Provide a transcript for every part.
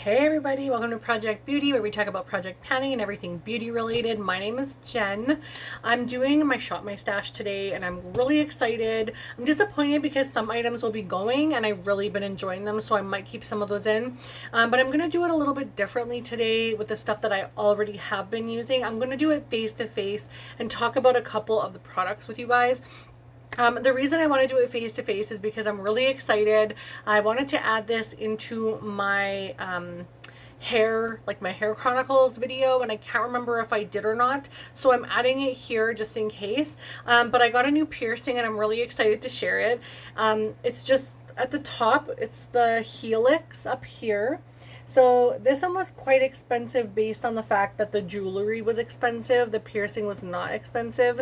Hey everybody, welcome to Project Beauty, where we talk about project planning and everything beauty related. My name is Jen. I'm doing my Shop My Stash today and I'm really excited. I'm disappointed because some items will be going and I've really been enjoying them, so I might keep some of those in. But I'm going to do it a little bit differently today with the stuff that I already have been using. I'm going to do it face to face and talk about a couple of the products with you guys. The reason I want to do it face to face is because I'm really excited. I wanted to add this into my hair, like my hair chronicles video, and I can't remember if I did or not, so I'm adding it here just in case. But I got a new piercing and I'm really excited to share it. It's just at the top, it's the helix up here. So this one was quite expensive based on the fact that the jewelry was expensive. The piercing was not expensive.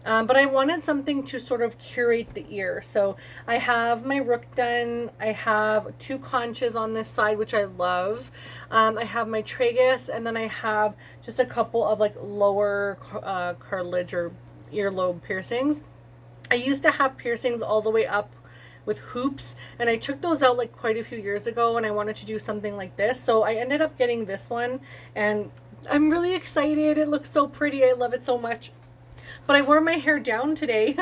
But I wanted something to sort of curate the ear. So I have my rook done. I have two conches on this side, which I love. I have my tragus, and then I have just a couple of like lower cartilage or earlobe piercings. I used to have piercings all the way up with hoops, and I took those out like quite a few years ago, and I wanted to do something like this, so I ended up getting this one and I'm really excited. It looks so pretty. I love it so much. But I wore my hair down today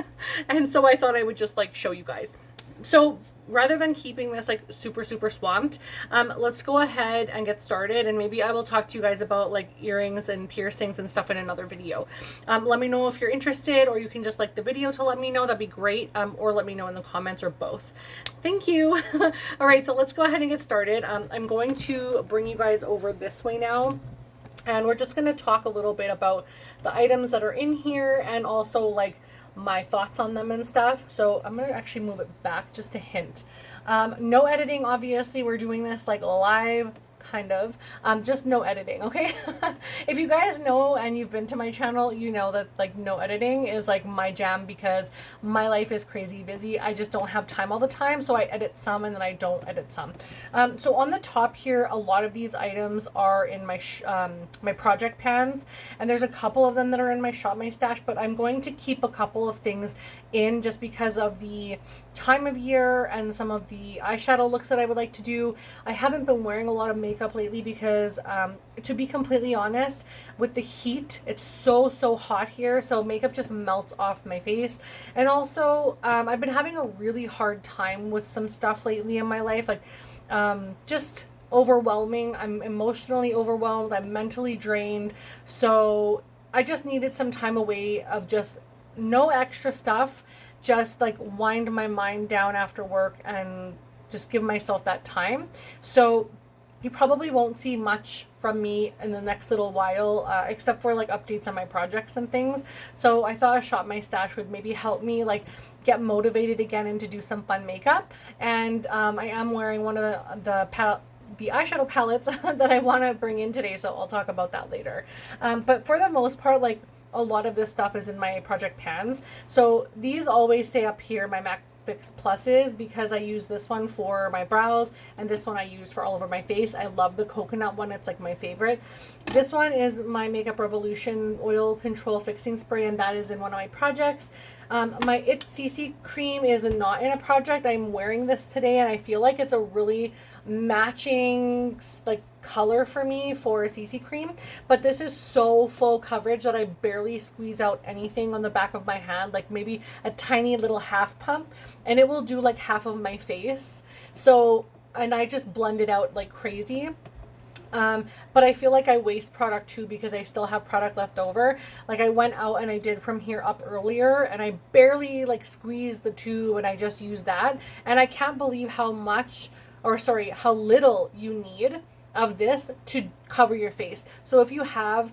and so I thought I would just like show you guys. So rather than keeping this like super swamped, let's go ahead and get started, and maybe I will talk to you guys about like earrings and piercings and stuff in another video. Let me know if you're interested, or you can just like the video to let me know. That'd be great. Or let me know in the comments, or both. Thank you. All right, so let's go ahead and get started. I'm going to bring you guys over this way now, and we're just going to talk a little bit about the items that are in here and also like my thoughts on them and stuff. So I'm gonna actually move it back just a hint. No editing, obviously. We're doing this like live, kind of. Just no editing, okay? If you guys know and you've been to my channel, you know that like no editing is like my jam, because my life is crazy busy. I just don't have time all the time, so I edit some and then I don't edit some. So on the top here, a lot of these items are in my my project pans, and there's a couple of them that are in my Shop My Stash, but I'm going to keep a couple of things in just because of the time of year and some of the eyeshadow looks that I would like to do. I haven't been wearing a lot of makeup lately because to be completely honest, with the heat, it's so hot here, so makeup just melts off my face. And also I've been having a really hard time with some stuff lately in my life, like just overwhelming. I'm emotionally overwhelmed, I'm mentally drained, so I just needed some time away of just no extra stuff, just like wind my mind down after work and just give myself that time. So you probably won't see much from me in the next little while, except for like updates on my projects and things. So I thought a Shop My Stash would maybe help me like get motivated again and to do some fun makeup. And I am wearing one of the eyeshadow palettes that I want to bring in today, so I'll talk about that later. But for the most part, like a lot of this stuff is in my project pans. So these always stay up here, my MAC Fix Pluses, because I use this one for my brows and this one I use for all over my face. I love the coconut one. It's like my favorite. This one is my Makeup Revolution Oil Control Fixing Spray, and that is in one of my projects. My It CC cream is not in a project. I'm wearing this today and I feel like it's a really matching like color for me for a CC cream, but this is so full coverage that I barely squeeze out anything on the back of my hand, like maybe a tiny little half pump, and it will do like half of my face. So, and I just blend it out like crazy. But I feel like I waste product too, because I still have product left over. Like I went out and I did from here up earlier and I barely like squeezed the tube and I just used that, and I can't believe how little you need of this to cover your face. So if you have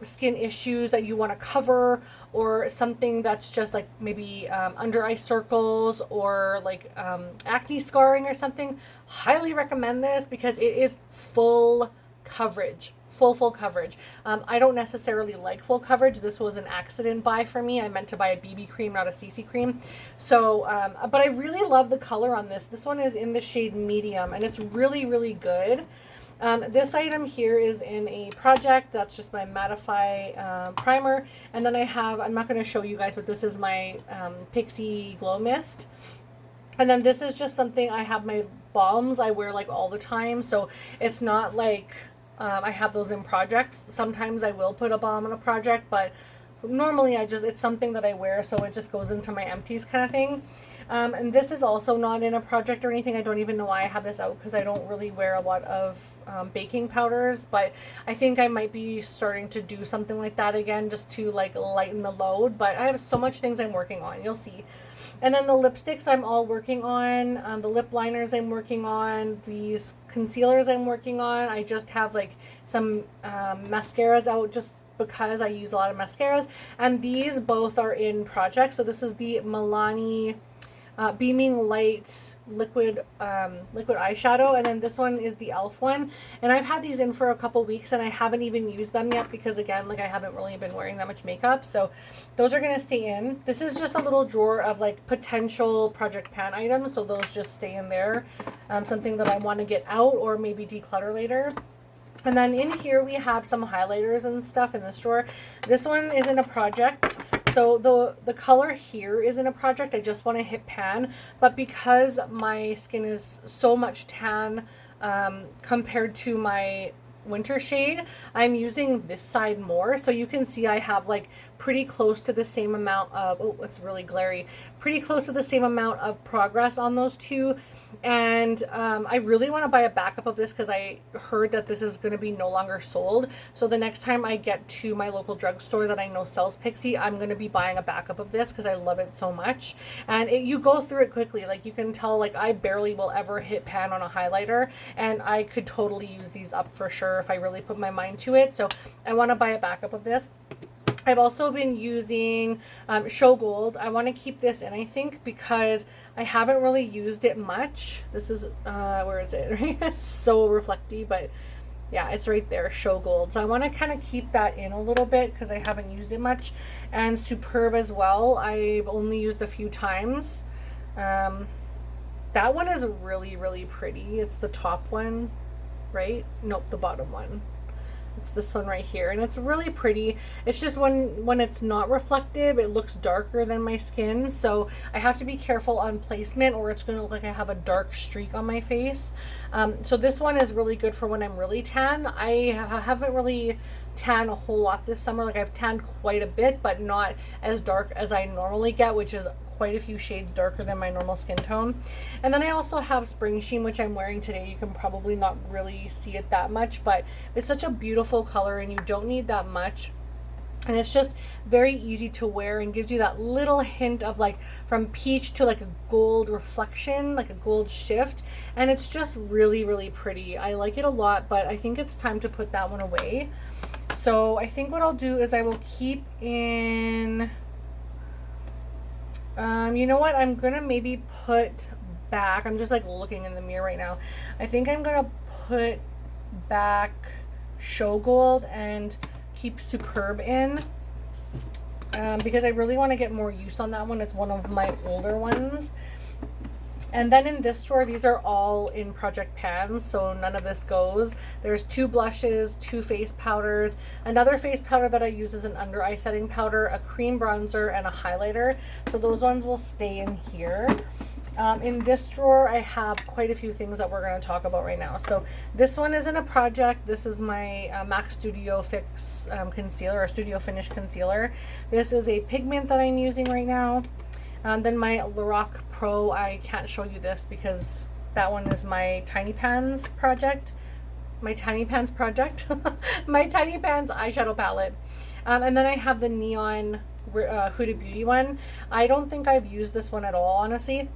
skin issues that you want to cover, or something that's just like maybe under eye circles or like acne scarring or something, highly recommend this because it is full coverage. Full coverage. I don't necessarily like full coverage. This was an accident buy for me. I meant to buy a BB cream, not a CC cream. So, but I really love the color on this. This one is in the shade medium and it's really good. This item here is in a project. That's just my mattify primer. And then I have, I'm not going to show you guys, but this is my Pixie Glow Mist. And then this is just something, I have my balms I wear like all the time, so it's not like I have those in projects. Sometimes I will put a balm in a project, but normally it's something that I wear, so it just goes into my empties kind of thing. And this is also not in a project or anything. I don't even know why I have this out, because I don't really wear a lot of baking powders, but I think I might be starting to do something like that again, just to like lighten the load. But I have so much things I'm working on, you'll see. And then the lipsticks I'm all working on, the lip liners I'm working on, these concealers I'm working on. I just have like some mascaras out just because I use a lot of mascaras, and these both are in projects. So this is the Milani Beaming Light liquid eyeshadow, and then this one is the e.l.f. one, and I've had these in for a couple weeks and I haven't even used them yet, because again, like, I haven't really been wearing that much makeup, so those are gonna stay in. This is just a little drawer of like potential Project Pan items, so those just stay in there, something that I want to get out or maybe declutter later. And then in here we have some highlighters and stuff in this drawer. This one is in a project. So the color here is in a project. I just want to hit pan. But because my skin is so much tan compared to my winter shade, I'm using this side more. So you can see I have like pretty close to the same amount of, oh, it's really glary, pretty close to the same amount of progress on those two. And I really want to buy a backup of this, because I heard that this is going to be no longer sold. So the next time I get to my local drugstore that I know sells Pixie, I'm going to be buying a backup of this, because I love it so much. And you go through it quickly. Like, you can tell, like, I barely will ever hit pan on a highlighter, and I could totally use these up for sure if I really put my mind to it. So I want to buy a backup of this. I've also been using Show Gold. I want to keep this in, I think, because I haven't really used it much. This is, where is it? It's so reflecty, but yeah, it's right there, Show Gold. So I want to kind of keep that in a little bit, because I haven't used it much. And Superb as well. I've only used a few times. That one is really, really pretty. It's the top one, right? Nope, the bottom one. It's this one right here, and it's really pretty. It's just when it's not reflective, it looks darker than my skin, so I have to be careful on placement, or it's going to look like I have a dark streak on my face. So this one is really good for when I'm really tan. I haven't really tan a whole lot this summer. Like, I've tanned quite a bit, but not as dark as I normally get, which is quite a few shades darker than my normal skin tone. And then I also have Spring Sheen, which I'm wearing today. You can probably not really see it that much, but it's such a beautiful color, and you don't need that much. And it's just very easy to wear, and gives you that little hint of like from peach to like a gold reflection, like a gold shift. And it's just really, really pretty. I like it a lot, but I think it's time to put that one away. So I think what I'll do is I will keep in, you know what, I'm gonna maybe put back, I'm just like looking in the mirror right now, I think I'm gonna put back Show Gold and keep Superb in, because I really want to get more use on that one. It's one of my older ones. And then in this drawer, these are all in Project Pans, so none of this goes. There's 2 blushes, 2 face powders, another face powder that I use is an under eye setting powder, a cream bronzer, and a highlighter. So those ones will stay in here. In this drawer, I have quite a few things that we're going to talk about right now. So this one isn't a project. This is my MAC Studio Fix concealer, or Studio Finish concealer. This is a pigment that I'm using right now. Then my Lorac Pro, I can't show you this because that one is my Tiny Pans project. My Tiny Pans project. My Tiny Pans eyeshadow palette. And then I have the Neon Huda Beauty one. I don't think I've used this one at all, honestly.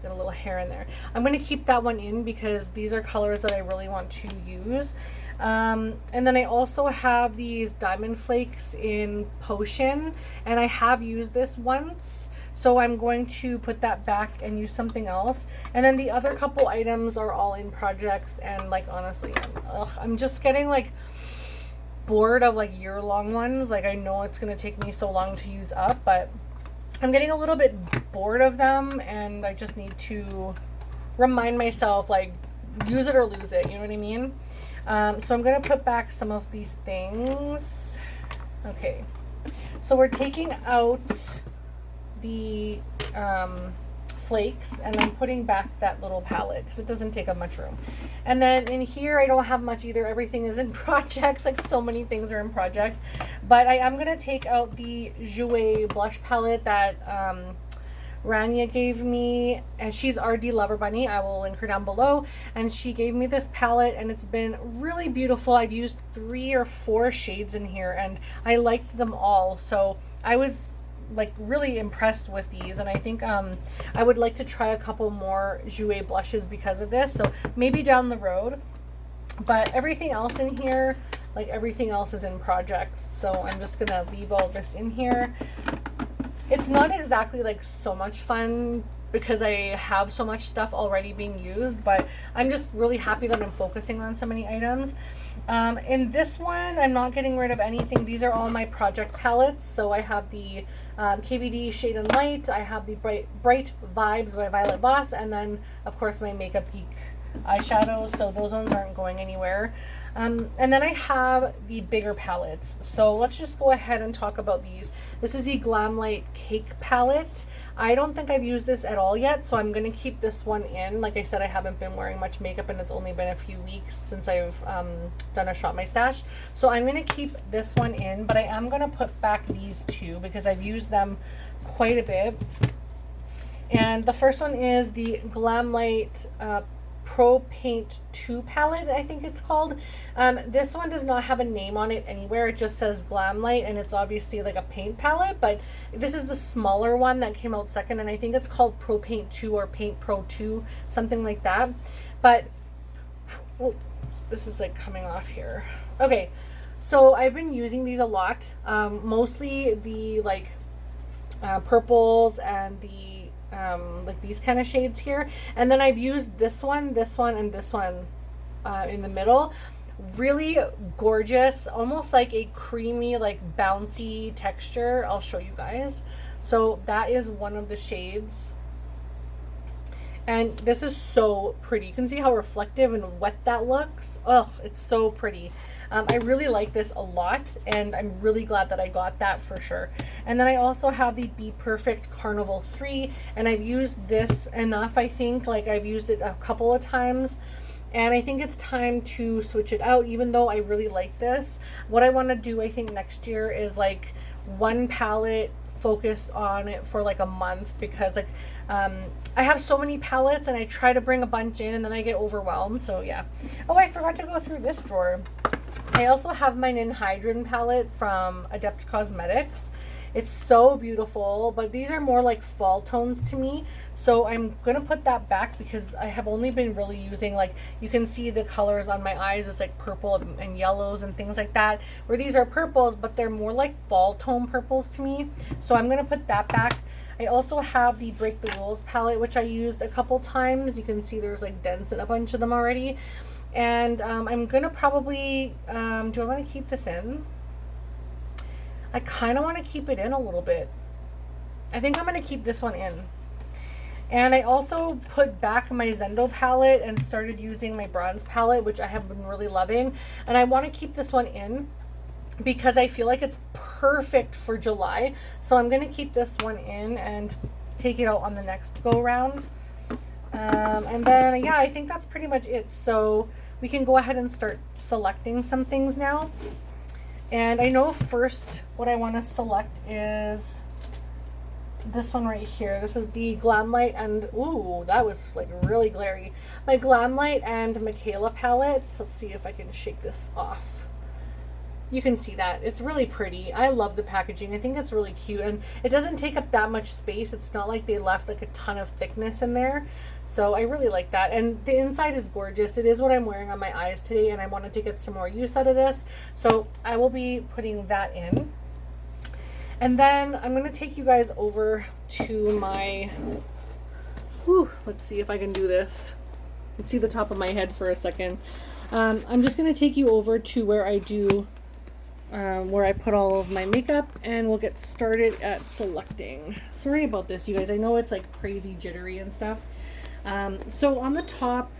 Got a little hair in there. I'm going to keep that one in because these are colors that I really want to use. And then I also have these Diamond Flakes in Potion, and I have used this once, so I'm going to put that back and use something else. And then the other couple items are all in projects, and like honestly, I'm just getting like bored of like year-long ones. Like I know it's gonna take me so long to use up, but I'm getting a little bit bored of them, and I just need to remind myself like use it or lose it, you know what I mean? So I'm going to put back some of these things. Okay, so we're taking out the flakes, and I'm putting back that little palette because it doesn't take up much room. And then in here I don't have much either. Everything is in projects, like so many things are in projects. But I am going to take out the Jouer blush palette that Rania gave me, and she's Rdloverbunny. I will link her down below. And she gave me this palette, and it's been really beautiful. I've used 3 or 4 shades in here, and I liked them all. So I was like really impressed with these, and I think I would like to try a couple more Jouer blushes because of this. So maybe down the road. But everything else in here, like everything else is in projects. So I'm just gonna leave all this in here. It's not exactly like so much fun because I have so much stuff already being used, but I'm just really happy that I'm focusing on so many items. In this one, I'm not getting rid of anything. These are all my project palettes. So I have the KVD Shade and Light. I have the Bright Vibes by Violet Voss, and then of course my Makeup Geek eyeshadows. So those ones aren't going anywhere. And then I have the bigger palettes. So let's just go ahead and talk about these. This is the Glamlight Cake palette. I don't think I've used this at all yet, so I'm going to keep this one in. Like I said, I haven't been wearing much makeup, and it's only been a few weeks since I've done a Shop My Stash. So I'm going to keep this one in, but I am going to put back these two because I've used them quite a bit. And the first one is the Glamlight Pro Paint 2 palette, I think it's called. This one does not have a name on it anywhere. It just says Glamlight, and it's obviously like a paint palette, but this is the smaller one that came out second, and I think it's called Pro Paint 2 or Paint Pro 2, something like that. But oh, this is like coming off here. Okay, so I've been using these a lot, mostly the like purples and the like these kind of shades here, and then I've used this one, and this one in the middle. Really gorgeous, almost like a creamy, like bouncy texture. I'll show you guys. So that is one of the shades, and this is so pretty. You can see how reflective and wet that looks. Oh, it's so pretty. I really like this a lot, and I'm really glad that I got that for sure. And then I also have the Be Perfect Carnival 3, and I've used this enough, I think. Like, I've used it a couple of times, and I think it's time to switch it out, even though I really like this. What I want to do, I think, next year is like one palette, focus on it for like a month, because like I have so many palettes and I try to bring a bunch in and then I get overwhelmed. So yeah. Oh, I forgot to go through this drawer. I also have my Ninhydrin palette from Adept Cosmetics. It's so beautiful, but these are more like fall tones to me. So I'm going to put that back because I have only been really using, like, you can see the colors on my eyes is like purple and yellows and things like that, where these are purples, but they're more like fall tone purples to me. So I'm going to put that back. I also have the Break the Rules palette, which I used a couple times. You can see there's like dents in a bunch of them already. And I'm going to probably, do I want to keep this in? I kind of want to keep it in a little bit. I think I'm going to keep this one in. And I also put back my Zendo palette and started using my bronze palette, which I have been really loving. And I want to keep this one in because I feel like it's perfect for July. So I'm going to keep this one in and take it out on the next go round. And then, yeah, I think that's pretty much it. So we can go ahead and start selecting some things now. And I know first what I want to select is this one right here. This is the Glamlight and, ooh, that was like really glary. My Glamlight and Michaela palette. Let's see if I can shake this off. You can see that. It's really pretty. I love the packaging. I think it's really cute, and it doesn't take up that much space. It's not like they left like a ton of thickness in there. So I really like that. And the inside is gorgeous. It is what I'm wearing on my eyes today, and I wanted to get some more use out of this. So I will be putting that in. And then I'm going to take you guys over to my, let's see if I can do this. Let's see the top of my head for a second. I'm just going to take you over to where I do where I put all of my makeup, and we'll get started at selecting. Sorry about this, you guys. I know it's like crazy jittery and stuff. So on the top,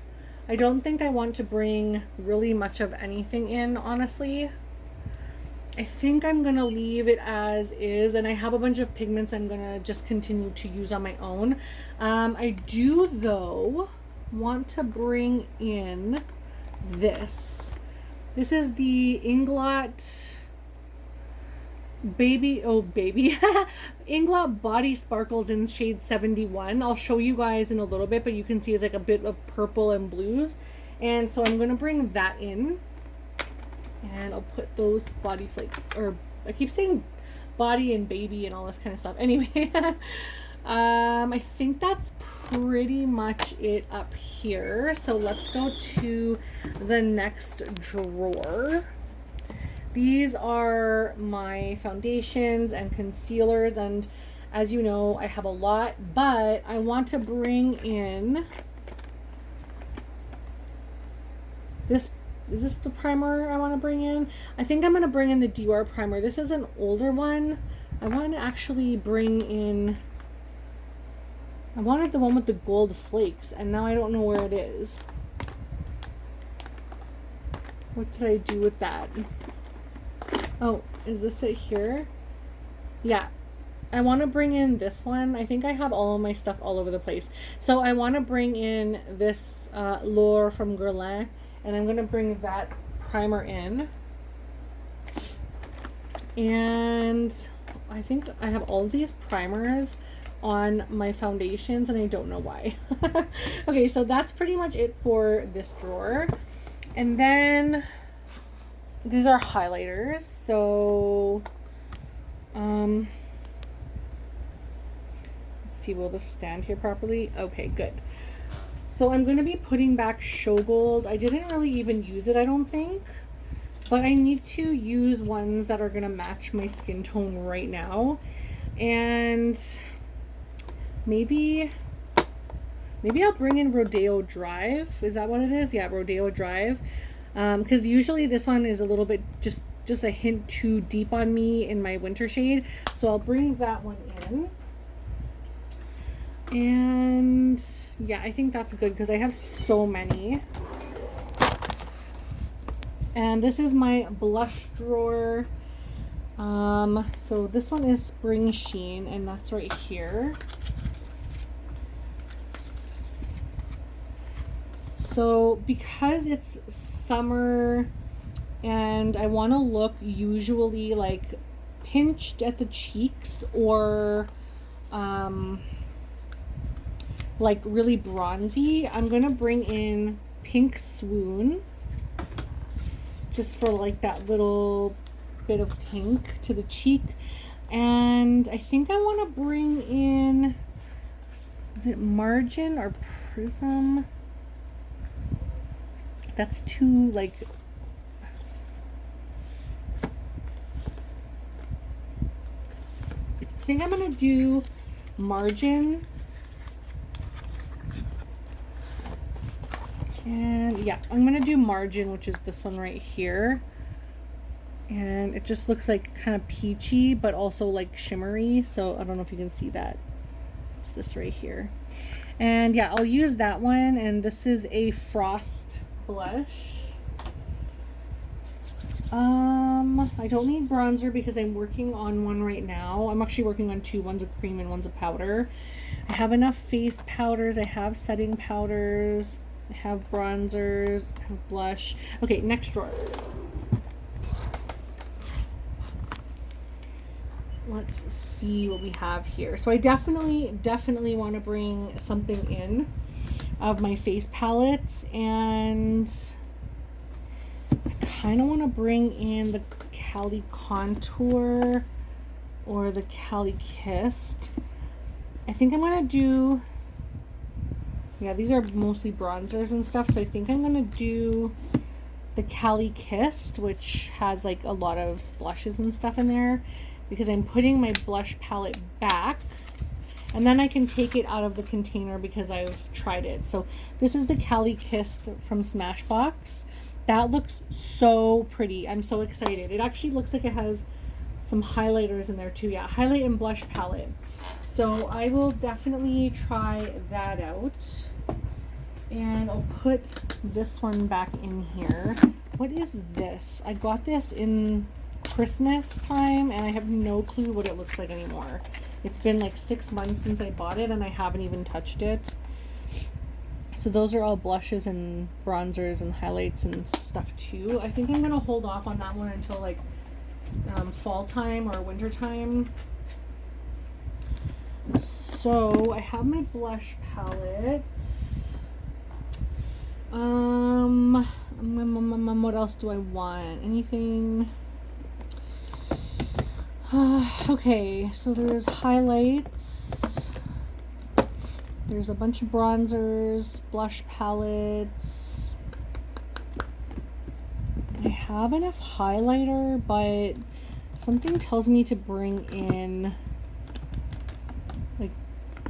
I don't think I want to bring really much of anything in, honestly. I think I'm going to leave it as is, and I have a bunch of pigments I'm going to just continue to use on my own. I do, though, want to bring in this. This is the Inglot baby Inglot Body Sparkles in shade 71. I'll show you guys in a little bit, but you can see it's like a bit of purple and blues. And so I'm going to bring that in. And I'll put those body flakes, or I keep saying body and baby and all this kind of stuff. Anyway, I think that's pretty much it up here. So let's go to the next drawer. These are my foundations and concealers, and as you know, I have a lot, but I want to bring in this. Is this the primer I want to bring in? I think I'm going to bring in the Dior primer. This is an older one. I want to actually bring in, I wanted the one with the gold flakes, and now I don't know where it is. What did I do with that? Oh, is this it here? Yeah. I want to bring in this one. I think I have all of my stuff all over the place. So I want to bring in this L'Or from Guerlain. And I'm going to bring that primer in. And I think I have all these primers on my foundations, and I don't know why. Okay, so that's pretty much it for this drawer. And then these are highlighters. So, let's see, will this stand here properly? Okay, good. So I'm going to be putting back Show Gold. I didn't really even use it, I don't think. But I need to use ones that are going to match my skin tone right now. And maybe I'll bring in Rodeo Drive. Is that what it is? Yeah, Rodeo Drive. Because usually this one is a little bit just a hint too deep on me in my winter shade. So I'll bring that one in. And yeah, I think that's good because I have so many. And this is my blush drawer. So this one is Spring Sheen, and that's right here. So because it's summer and I want to look usually like pinched at the cheeks or like really bronzy, I'm gonna bring in Pink Swoon just for like that little bit of pink to the cheek. And I think I want to bring in, is it Margin or Prism? That's too like, I think I'm gonna do Margin. And yeah, I'm going to do Margin, which is this one right here. And it just looks like kind of peachy, but also like shimmery. So I don't know if you can see that. It's this right here. And yeah, I'll use that one. And this is a Frost blush. I don't need bronzer because I'm working on one right now. I'm actually working on two. One's a cream and one's a powder. I have enough face powders. I have setting powders. I have bronzers, I have blush. Okay, next drawer. Let's see what we have here. So I definitely want to bring something in of my face palettes, and I kind of want to bring in the Cali Contour or the Cali Kissed. I think I'm going to do, yeah, these are mostly bronzers and stuff, so I think I'm going to do the Cali Kissed, which has like a lot of blushes and stuff in there, because I'm putting my blush palette back, and then I can take it out of the container because I've tried it. So this is the Cali Kissed from Smashbox. That looks so pretty. I'm so excited. It actually looks like it has some highlighters in there too. Yeah, highlight and blush palette. So I will definitely try that out. And I'll put this one back in here. What is this? I got this in Christmas time, and I have no clue what it looks like anymore. It's been like 6 months since I bought it, and I haven't even touched it. So those are all blushes and bronzers and highlights and stuff too. I think I'm gonna hold off on that one until like fall time or winter time. So I have my blush palette. What else do I want? Anything? Okay, so there's highlights. There's a bunch of bronzers, blush palettes. I have enough highlighter, but something tells me to bring in, like,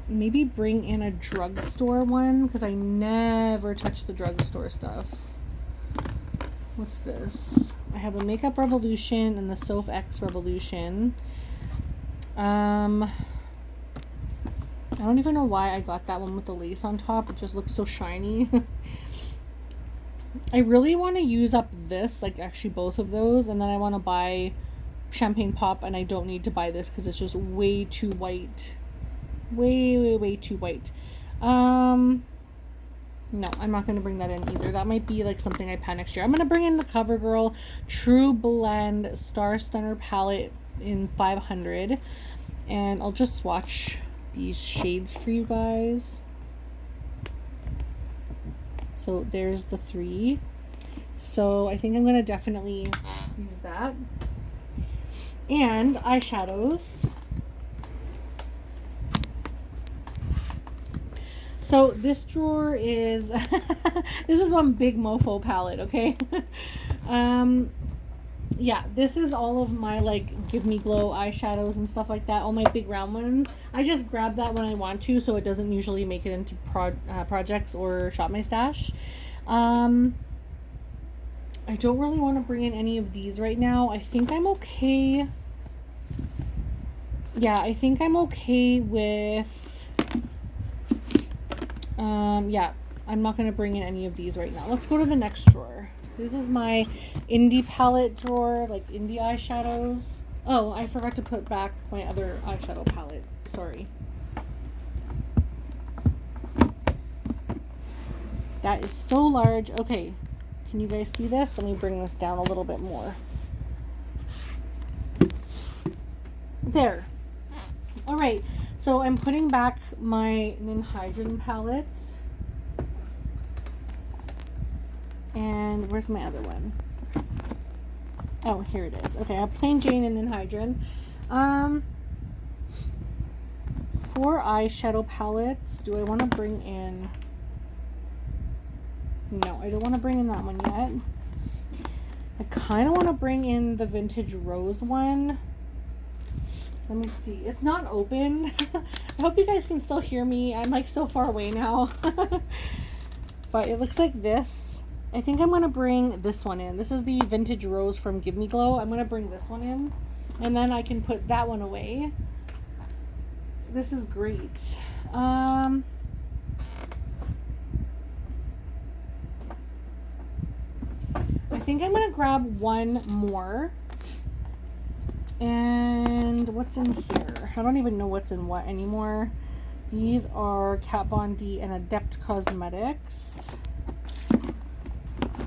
maybe bring in a drugstore one, because I never touch the drugstore stuff. What's this? I have the Makeup Revolution and the Soph X Revolution. I don't even know why I got that one with the lace on top. It just looks so shiny. I really want to use up this, like actually both of those, and then I want to buy Champagne Pop, and I don't need to buy this because it's just way too white. Way too white. No, I'm not going to bring that in either. That might be like something I pan next year. I'm going to bring in the CoverGirl True Blend Star Stunner palette in 500, and I'll just swatch these shades for you guys. So there's the 3. So I think I'm going to definitely use that. And eyeshadows. So this drawer is this is one big mofo palette, okay? Yeah, this is all of my like Give Me Glow eyeshadows and stuff like that, all my big round ones. I just grab that when I want to, so it doesn't usually make it into projects or Shop My Stash. I don't really want to bring in any of these right now. I think I'm okay. Yeah, I think I'm okay with yeah, I'm not going to bring in any of these right now. Let's go to the next drawer. This is my indie palette drawer, like indie eyeshadows. Oh, I forgot to put back my other eyeshadow palette. Sorry. That is so large. Okay, can you guys see this? Let me bring this down a little bit more. There. All right, so I'm putting back my Ninhydrin palette. And where's my other one? Oh, here it is. Okay, I have Plain Jane and Ninhydrin. For eyeshadow palettes, do I want to bring in... No, I don't want to bring in that one yet. I kind of want to bring in the Vintage Rose one. Let me see. It's not open. I hope you guys can still hear me. I'm like so far away now. But it looks like this. I think I'm going to bring this one in. This is the Vintage Rose from Give Me Glow. I'm going to bring this one in. And then I can put that one away. This is great. I think I'm going to grab one more. And what's in here? I don't even know what's in what anymore. These are Kat Von D and Adept Cosmetics.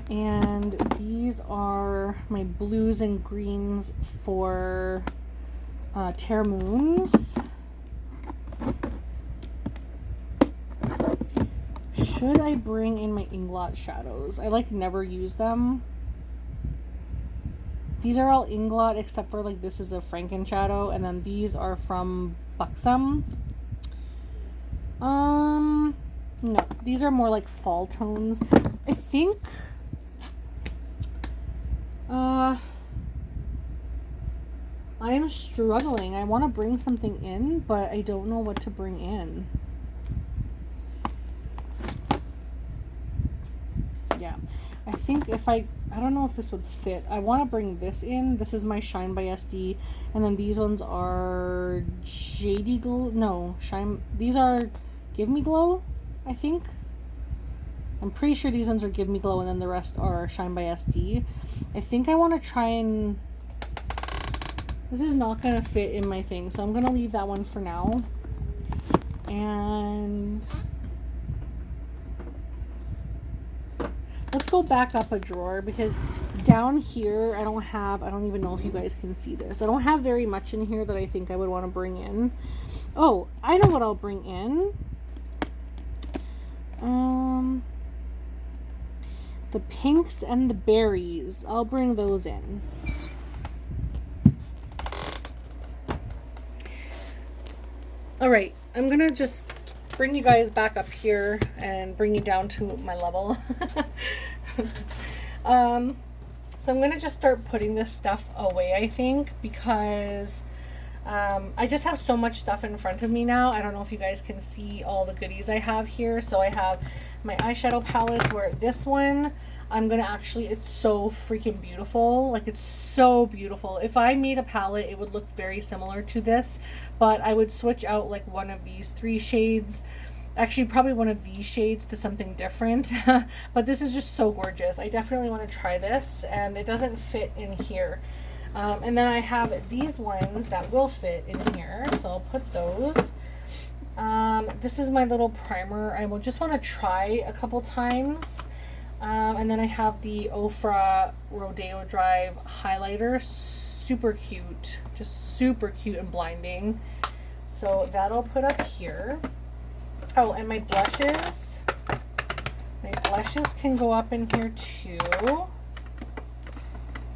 And these are my blues and greens for Terre Moons. Should I bring in my Inglot shadows? I like never use them. These are all Inglot except for like this is a Franken shadow, and then these are from Buxom. No, these are more like fall tones. I think I am struggling. I want to bring something in, but I don't know what to bring in. Yeah, I think if I don't know if this would fit. I want to bring this in. This is my Shine by SD, and then these ones are JD Glow. No, Shine. These are Give Me Glow, I think. I'm pretty sure these ones are Give Me Glow, and then the rest are Shine by SD. I think I want to try and This is not going to fit in my thing, so I'm going to leave that one for now. And let's go back up a drawer, because down here I don't even know if you guys can see this. I don't have very much in here that I think I would want to bring in. Oh, I know what I'll bring in. The pinks and the berries. I'll bring those in. All right, I'm gonna just bring you guys back up here and bring you down to my level. So I'm gonna just start putting this stuff away, I think, because I just have so much stuff in front of me now. I don't know if you guys can see all the goodies I have here. So I have my eyeshadow palettes, where this one, I'm gonna actually, it's so freaking beautiful. Like, it's so beautiful. If I made a palette, it would look very similar to this, but I would switch out like one of these 3 shades, actually probably one of these shades, to something different. But this is just so gorgeous. I definitely want to try this, and it doesn't fit in here. And then I have these ones that will fit in here, so I'll put those. This is my little primer. I will just want to try a couple times. And then I have the Ofra Rodeo Drive highlighter. Super cute. Just super cute and blinding. So that'll put up here. Oh, and my blushes. My blushes can go up in here too.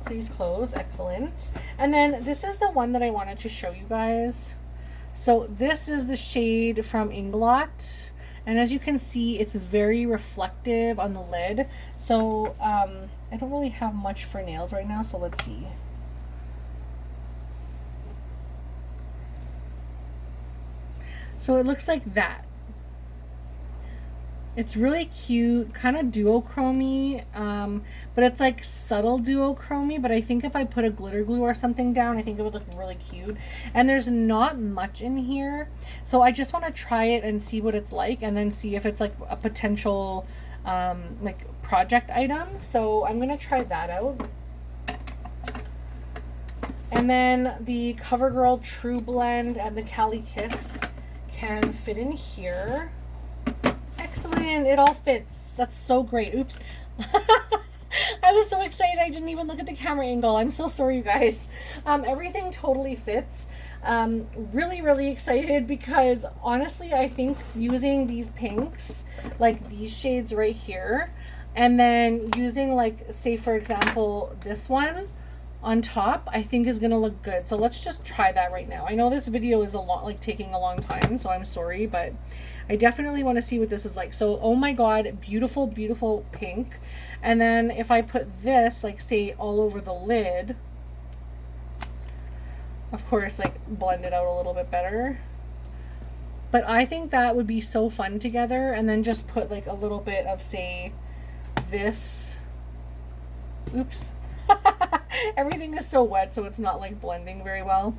Please close. Excellent. And then this is the one that I wanted to show you guys. So this is the shade from Inglot, and as you can see, it's very reflective on the lid. So I don't really have much for nails right now, so let's see. So it looks like that. It's really cute, kind of duochrome-y, but it's like subtle duochrome-y. But I think if I put a glitter glue or something down, I think it would look really cute. And there's not much in here, so I just want to try it and see what it's like, and then see if it's like a potential like project item. So I'm gonna try that out. And then the CoverGirl True Blend and the Cali Kiss can fit in here. Excellent, it all fits. That's so great. Oops. I was so excited I didn't even look at the camera angle. I'm so sorry, you guys. Everything totally fits. Really excited, because honestly I think using these pinks, like these shades right here, and then using, like, say for example this one on top, I think is gonna look good. So let's just try that right now. I know this video is taking a long time, so I'm sorry, but I definitely want to see what this is like. So, oh my god, beautiful pink. And then if I put this, like, say all over the lid, of course, like, blend it out a little bit better. But I think that would be so fun together. And then just put like a little bit of, say, this. Oops. Everything is so wet, so it's not like blending very well.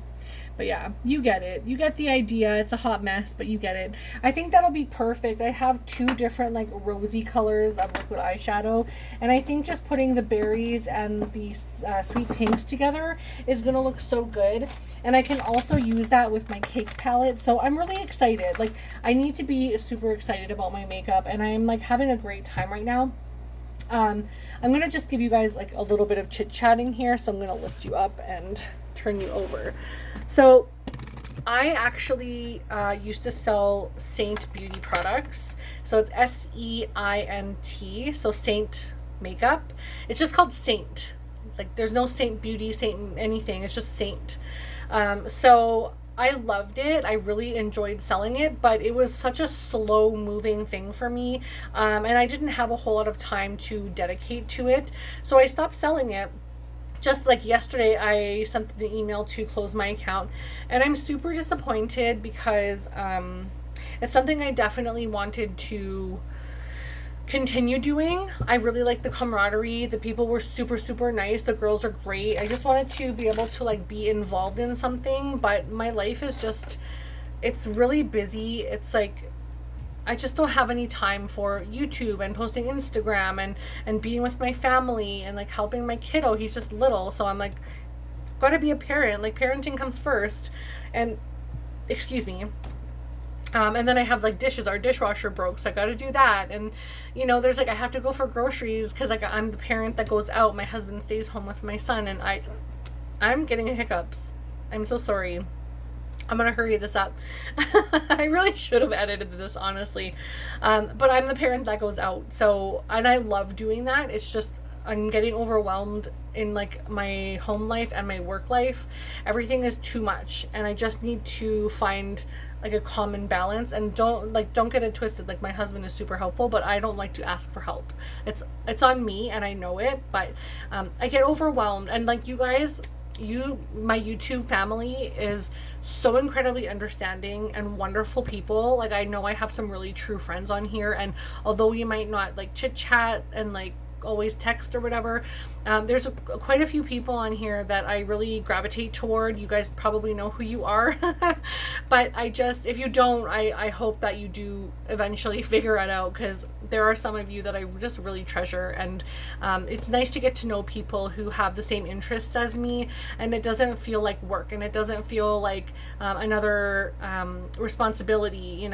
But yeah, you get it. You get the idea. It's a hot mess, but you get it. I think that'll be perfect. I have 2 different like rosy colors of liquid eyeshadow, and I think just putting the berries and the sweet pinks together is gonna look so good. And I can also use that with my cake palette, so I'm really excited. Like, I need to be super excited about my makeup, and I'm like having a great time right now. I'm gonna just give you guys like a little bit of chit-chatting here, so I'm gonna lift you up and turn you over. So I actually used to sell Saint Beauty products. So it's S-E-I-N-T, so Saint makeup. It's just called Saint. Like, there's no Saint Beauty, Saint anything. It's just Saint. So I loved it. I really enjoyed selling it, but it was such a slow moving thing for me. And I didn't have a whole lot of time to dedicate to it. So I stopped selling it. Just like yesterday, I sent the email to close my account, and I'm super disappointed because it's something I definitely wanted to continue doing. I really like the camaraderie. The people were super nice. The girls are great. I just wanted to be able to like be involved in something, but my life is just, it's really busy. It's like, I just don't have any time for YouTube and posting Instagram and being with my family and like helping my kiddo. He's just little, so I'm like, gotta be a parent. Like, parenting comes first. And, excuse me. And then I have like dishes. Our dishwasher broke, so I got to do that. And there's like I have to go for groceries because like I'm the parent that goes out. My husband stays home with my son, and I'm getting hiccups. I'm so sorry. I'm gonna hurry this up. I really should have edited this, honestly, but I'm the parent that goes out. So, and I love doing that. It's just I'm getting overwhelmed in like my home life and my work life. Everything is too much, and I just need to find like a common balance. And don't get it twisted. Like, my husband is super helpful, but I don't like to ask for help. It's on me, and I know it, but I get overwhelmed. And like, you guys, my YouTube family is so incredibly understanding and wonderful people. Like, I know I have some really true friends on here, and although you might not like chit chat and like always text or whatever, there's quite a few people on here that I really gravitate toward. You guys probably know who you are. But if you don't, I hope that you do eventually figure it out, because there are some of you that I just really treasure. And it's nice to get to know people who have the same interests as me, and it doesn't feel like work, and it doesn't feel like another responsibility.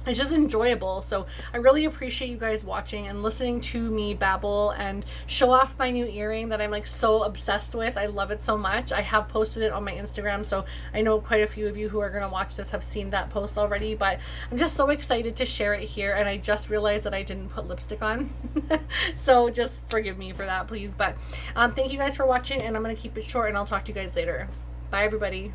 It's just enjoyable. So I really appreciate you guys watching and listening to me babble and show off my new earring that I'm like so obsessed with. I love it so much. I have posted it on my Instagram, so I know quite a few of you who are going to watch this have seen that post already, but I'm just so excited to share it here. And I just realized that I didn't put lipstick on. So just forgive me for that, please. But thank you guys for watching, and I'm going to keep it short, and I'll talk to you guys later. Bye, everybody.